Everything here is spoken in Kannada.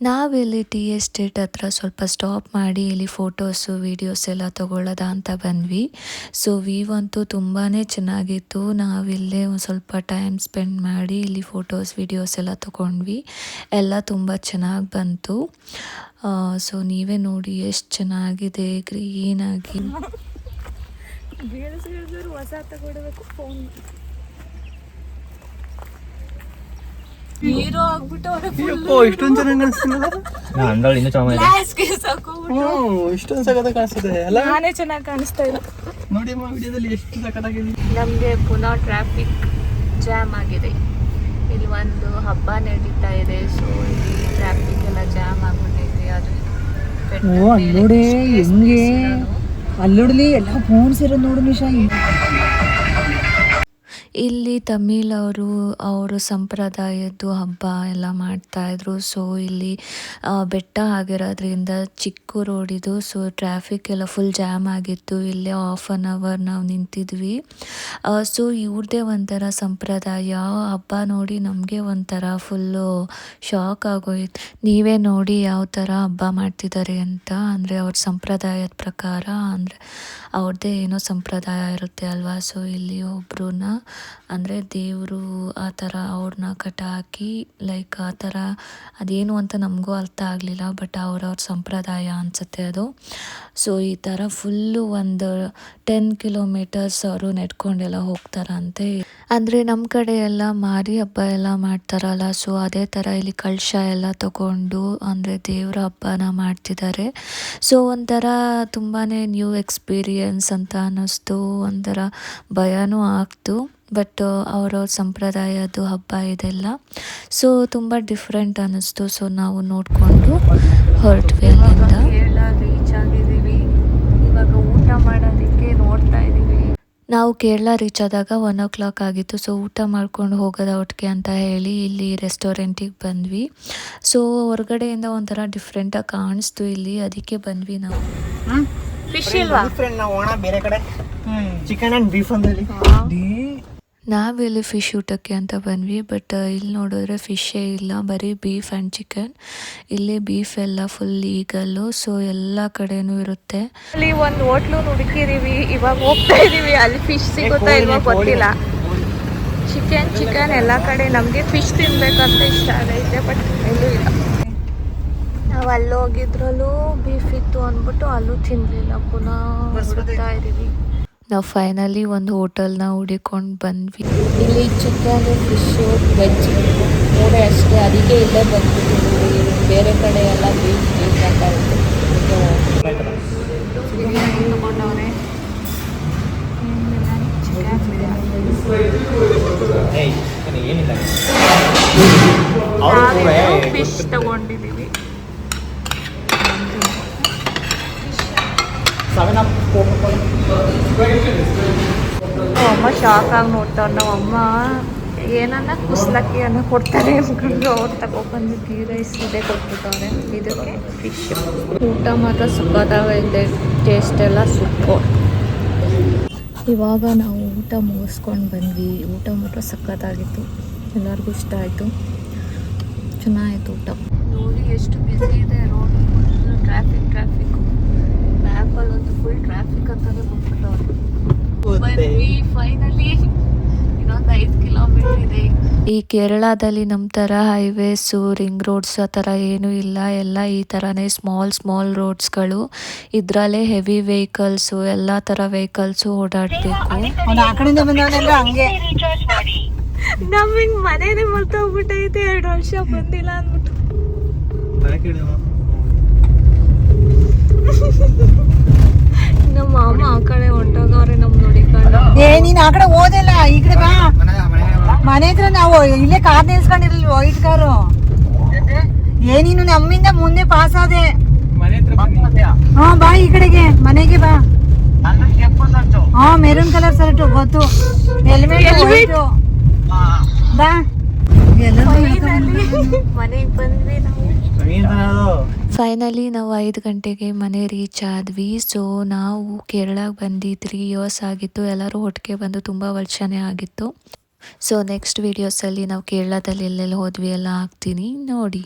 ನಾವಿಲ್ಲಿ ಟೀ ಎಸ್ಟೇಟ್ ಹತ್ರ ಸ್ವಲ್ಪ ಸ್ಟಾಪ್ ಮಾಡಿ ಇಲ್ಲಿ ಫೋಟೋಸು ವೀಡಿಯೋಸ್ ಎಲ್ಲ ತೊಗೊಳ್ಳೋದ ಅಂತ ಬಂದ್ವಿ. ಸೊ ವ್ಯೂ ಅಂತೂ ತುಂಬಾ ಚೆನ್ನಾಗಿತ್ತು. ನಾವಿಲ್ಲೇ ಒಂದು ಸ್ವಲ್ಪ ಟೈಮ್ ಸ್ಪೆಂಡ್ ಮಾಡಿ ಇಲ್ಲಿ ಫೋಟೋಸ್ ವೀಡಿಯೋಸ್ ಎಲ್ಲ ತೊಗೊಂಡ್ವಿ. ಎಲ್ಲ ತುಂಬ ಚೆನ್ನಾಗಿ ಬಂತು. ಸೊ ನೀವೇ ನೋಡಿ ಎಷ್ಟು ಚೆನ್ನಾಗಿದೆ ಗ್ರೀನಾಗಿ. ಹೊಸ ತಗೊಳ್ಬೇಕು ಫೋನ್ ಹೀರೋ ಆಗ್ಬಿಟ್ಟು ಇಷ್ಟೊಂದು ಚೆನ್ನಾಗಿ ಇಷ್ಟೊಂದು ಸಖತ್ ಕಾಣಿಸ್ತಿದೆ ಅಲ್ಲ? ನಾನೇ ಚೆನ್ನಾಗಿ ಕಾಣಿಸ್ತಾ ಇಲ್ಲ ನೋಡಿ ವಿಡಿಯೋದಲ್ಲಿ ಎಷ್ಟು ಸಖತ್ತಾಗಿದೆ. ನಮಗೆ ಪುನಃ ಟ್ರಾಫಿಕ್ ಜಾಮ್ ಆಗಿದೆ. ಇಲ್ಲಿ ಒಂದು ಹಬ್ಬ ನಡೀತಾ ಇದೆ. ಸೊ ಇಲ್ಲಿ ಟ್ರಾಫಿಕ್ ಎಲ್ಲ ಜಾಮ್ ಆಗ್ಬಿಟ್ಟೈತೆ. ಅದು ನೋಡಿ ಹೆಂಗೆ ಅಲ್ಲೊಡ್ಲಿ ಎಲ್ಲ ಫೋನ್ ಸೇರೋದು ನೋಡು ನಿಶಾ. ಇಲ್ಲಿ ತಮಿಳ್ ಅವರು ಸಂಪ್ರದಾಯದ್ದು ಹಬ್ಬ ಎಲ್ಲ ಮಾಡ್ತಾಯಿದ್ರು. ಸೊ ಇಲ್ಲಿ ಬೆಟ್ಟ ಆಗಿರೋದ್ರಿಂದ ಚಿಕ್ಕ ರೋಡಿದು. ಸೊ ಟ್ರಾಫಿಕ್ ಎಲ್ಲ ಫುಲ್ ಜಾಮ್ ಆಗಿತ್ತು. ಇಲ್ಲೇ ಹಾಫ್ ಆನ್ ಅವರ್ ನಾವು ನಿಂತಿದ್ವಿ. ಸೊ ಇವ್ರದ್ದೇ ಒಂಥರ ಸಂಪ್ರದಾಯ ಹಬ್ಬ ನೋಡಿ ನಮಗೆ ಒಂಥರ ಫುಲ್ಲು ಶಾಕ್ ಆಗೋಯ್ತು. ನೀವೇ ನೋಡಿ ಯಾವ ಥರ ಹಬ್ಬ ಮಾಡ್ತಿದ್ದಾರೆ ಅಂತ. ಅಂದರೆ ಅವ್ರ ಸಂಪ್ರದಾಯದ ಪ್ರಕಾರ ಅಂದರೆ ಅವ್ರದ್ದೇ ಏನೋ ಸಂಪ್ರದಾಯ ಇರುತ್ತೆ ಅಲ್ವಾ. ಸೊ ಇಲ್ಲಿ ಒಬ್ರನ್ನ ಅಂದರೆ ದೇವರು ಆ ಥರ ಅವ್ರನ್ನ ಕಟ್ಟಾಕಿ ಲೈಕ್ ಆ ಥರ ಅದೇನು ಅಂತ ನಮಗೂ ಅರ್ಥ ಆಗಲಿಲ್ಲ. ಬಟ್ ಅವ್ರವ್ರ ಸಂಪ್ರದಾಯ ಅನಿಸುತ್ತೆ ಅದು. ಸೊ ಈ ಥರ ಫುಲ್ಲು ಒಂದು 10 ಕಿಲೋಮೀಟರ್ಸ್ ಅವರು ನೆಡ್ಕೊಂಡೆಲ್ಲ ಹೋಗ್ತಾರಂತೆ. ಅಂದರೆ ನಮ್ಮ ಕಡೆ ಎಲ್ಲ ಮಾರಿ ಹಬ್ಬ ಎಲ್ಲ ಮಾಡ್ತಾರಲ್ಲ. ಸೊ ಅದೇ ಥರ ಇಲ್ಲಿ ಕಳಶ ಎಲ್ಲ ತಗೊಂಡು ಅಂದರೆ ದೇವರ ಹಬ್ಬನ ಮಾಡ್ತಿದ್ದಾರೆ. ಸೊ ಒಂಥರ ತುಂಬಾ ನ್ಯೂ ಎಕ್ಸ್ಪೀರಿಯನ್ಸ್ ಅಂತ ಅನ್ನಿಸ್ತು. ಒಂಥರ ಭಯನೂ ಆಗ್ತು. ಬಟ್ ಅವ್ರವ್ರ ಸಂಪ್ರದಾಯದ್ದು ಹಬ್ಬ ಇದೆಲ್ಲ. ಸೊ ತುಂಬ ಡಿಫ್ರೆಂಟ್ ಅನ್ನಿಸ್ತು. ಸೊ ನಾವು ನೋಡಿಕೊಂಡು ಹೊರಟ್ವಿ ಅಲ್ಲಿಂದ. ರೀಚ್ ಆಗಿದ್ದೀವಿ. ಇವಾಗ ಊಟ ಮಾಡೋದಕ್ಕೆ ನೋಡ್ತಾ ಇದ್ದೀವಿ. ನಾವು ಕೇರಳ ರೀಚ್ ಆದಾಗ 1 o'clock ಆಗಿತ್ತು. ಸೊ ಊಟ ಮಾಡ್ಕೊಂಡು ಹೋಗೋದ ಒಟ್ಟಿಗೆ ಅಂತ ಹೇಳಿ ಇಲ್ಲಿ ರೆಸ್ಟೋರೆಂಟಿಗೆ ಬಂದ್ವಿ. ಸೊ ಹೊರಗಡೆಯಿಂದ ಒಂಥರ ಡಿಫ್ರೆಂಟಾಗಿ ಕಾಣಿಸ್ತು ಇಲ್ಲಿ. ಅದಕ್ಕೆ ಬಂದ್ವಿ ನಾವು. ಫಿಶ್ ಇಲ್ವಾ? ನಾವು ಒಣ ಬೇರೆ ಕಡೆ ಚಿಕನ್ ಆ್ಯಂಡ್ ಬೀಫ್ ಅಂತ ಹೇಳಿ ನಾವಿಲ್ಲಿ ಫಿಶ್ ಊಟಕ್ಕೆ ಅಂತ ಬಂದ್ವಿ. ಬಟ್ ಇಲ್ಲಿ ನೋಡಿದ್ರೆ ಫಿಶ್ಶೇ ಇಲ್ಲ, ಬರೀ ಬೀಫ್ ಆ್ಯಂಡ್ ಚಿಕನ್. ಇಲ್ಲಿ ಬೀಫ್ ಎಲ್ಲ ಫುಲ್ ಈಗಲ್ಲು. ಸೊ ಎಲ್ಲ ಕಡೆನೂ ಇರುತ್ತೆ. ಅಲ್ಲಿ ಒಂದು ಹೋಟ್ಲು ಹುಡುಕಿದೀವಿ. ಇವಾಗ ಹೋಗ್ತಾ ಇದೀವಿ. ಅಲ್ಲಿ ಫಿಶ್ ಸಿಗುತ್ತಾ ಇಲ್ವಾ ಗೊತ್ತಿಲ್ಲ. ಚಿಕನ್ ಎಲ್ಲ ಕಡೆ. ನಮಗೆ ಫಿಶ್ ತಿನ್ಬೇಕಂತ ಇಷ್ಟ ಆಗೈತೆ. ಬಟ್ ಎಲ್ಲೂ ಇಲ್ಲ. ನಾವು ಅಲ್ಲಿ ಹೋಗಿದ್ರಲ್ಲೂ ಬೀಫ್ ಇತ್ತು ಅಂದ್ಬಿಟ್ಟು ಅಲ್ಲೂ ತಿನ್ನಲಿಲ್ಲ. ಪುನಃ ಹುಡುಕ್ತಾ ಇದೀವಿ. ನಾವು ಫೈನಲಿ ಒಂದು ಹೋಟೆಲ್ನ ಹುಡುಕೊಂಡು ಬಂದ್ವಿ. ಇಲ್ಲಿ ಚಿಕನ್ ಫಿಶ್ಶು ವೆಜ್ ಮೂರೇ ಅಷ್ಟೇ. ಅದಕ್ಕೆ ಇಲ್ಲೇ ಬಂದ್ಬಿಟ್ಟಿದ್ದೀವಿ. ಬೇರೆ ಕಡೆ ಎಲ್ಲ ಬೀಫ್ ಅಂತ ಇರುತ್ತೆ. ಬಿರಿಯಾನಿ ತಗೊಂಡವ್ರೆ. ಚಿಕನ್ ಬಿರಿಯಾನಿ. ಫಿಶ್ ತಗೊಂಡಿದ್ದೀವಿ. ಅಮ್ಮ ಶಾಕ್ ಆಗಿ ನೋಡ್ತಾವ್ರು. ನಾವು ಅಮ್ಮ ಏನನ್ನ ಕುಸ್ಲಕ್ಕಿ ಅನ್ನ ಕೊಡ್ತಾರೆ ಅಂದ್ಕೊಂಡು ಅವ್ರು ತಗೊಬಂದು ಗೀ ರೈಸ್ ಇದೇ ಕೊಟ್ಬಿಟ್ಟವ್ರೆ. ಇದಕ್ಕೆ ಫಿಶ್. ಊಟ ಮಾತ್ರ ಸಖತ್ತಾಗೈತೆ. ಟೇಸ್ಟ್ ಎಲ್ಲ ಸೂಪರ್. ಇವಾಗ ನಾವು ಊಟ ಮುಗಿಸ್ಕೊಂಡು ಬಂದ್ವಿ. ಊಟ ಮಾತ್ರ ಸಖತ್ತಾಗಿತ್ತು. ಎಲ್ಲರಿಗೂ ಇಷ್ಟ ಆಯಿತು. ಚೆನ್ನಾಗಿತ್ತು ಊಟ. ನೋಡಿ ಎಷ್ಟು ಬಿಸಿ ಇದೆ ರೋಡ್. ಟ್ರಾಫಿಕ್ ಮ್ಯಾಪಲ್ಲೊಂದು ಫುಲ್ ಟ್ರಾಫಿಕ್ ಅಂತಾನೆ ಕೊಟ್ಬಿಟ್ಟವ್ರು. ಫೈನಲಿ ಇನ್ನೊಂದು 5 ಕಿಲೋಮೀಟರ್ ಇದೆ. ಈ ಕೇರಳದಲ್ಲಿ ನಮ್ಮ ಥರ ಹೈವೇಸು ರಿಂಗ್ ರೋಡ್ಸ್ ಆ ಥರ ಏನೂ ಇಲ್ಲ. ಎಲ್ಲ ಈ ಥರನೇ ಸ್ಮಾಲ್ ರೋಡ್ಸ್ಗಳು. ಇದರಲ್ಲೇ ಹೆವಿ ವೆಹಿಕಲ್ಸು ಎಲ್ಲ ಥರ ವೆಹಿಕಲ್ಸು ಓಡಾಡಬೇಕು. ನಮಗೆ ಮನೇನೆ ಮರ್ತೋಗ್ಬಿಟ್ಟೈತೆ. 2 ವರ್ಷ ಬಂದಿಲ್ಲ ಅಂದ್ಬಿಟ್ಟು. ನಮ್ಮ ಮಾಮ ಆ ಕಡೆ ಹೊಂಟೋಗವ್ರೆ ನಮ್ ನೋಡಿಕೊಂಡು. ನೀನ್ ಆ ಕಡೆ ಓದಿಲ್ಲ, ಈ ಕಡೆ ಬಾ. ಮನೆ ಹತ್ರ ನಾವು ಇಲ್ಲೇ ಕಾರ್ ನಿಲ್ಸ್ಕೊಂಡಿರ್ಲಿಲ್ಲ, ವೈಟ್ ಕಾರು. ನೀನು ನಮ್ಮಿಂದ ಮುಂದೆ ಪಾಸ್ ಆದೆ. ಹಾ ಬಾ ಈ ಕಡೆಗೆ, ಮನೆಗೆ ಬಾ. ಹಾ ಮೆರೂನ್ ಕಲರ್ ಶರ್ಟ್ ಗೊತ್ತು. ಹೆಲ್ಮೆಟ್ ಬಾ. ಮನೆಗೆ ಬಂದ್ವಿ ನಾವು. ಫೈನಲಿ ನಾವು 5 ಗಂಟೆಗೆ ಮನೆ ರೀಚ್ ಆದ್ವಿ. ಸೊ ನಾವು ಕೇರಳಕ್ಕೆ ಬಂದು 3 years ಆಗಿತ್ತು. ಎಲ್ಲರೂ ಒಟ್ಟಿಗೆ ಬಂದು ತುಂಬ ವರ್ಷನೇ ಆಗಿತ್ತು. ಸೊ ನೆಕ್ಸ್ಟ್ ವೀಡಿಯೋಸಲ್ಲಿ ನಾವು ಕೇರಳದಲ್ಲಿ ಎಲ್ಲೆಲ್ಲಿ ಹೋದ್ವಿ ಎಲ್ಲ ಹಾಕ್ತೀನಿ ನೋಡಿ.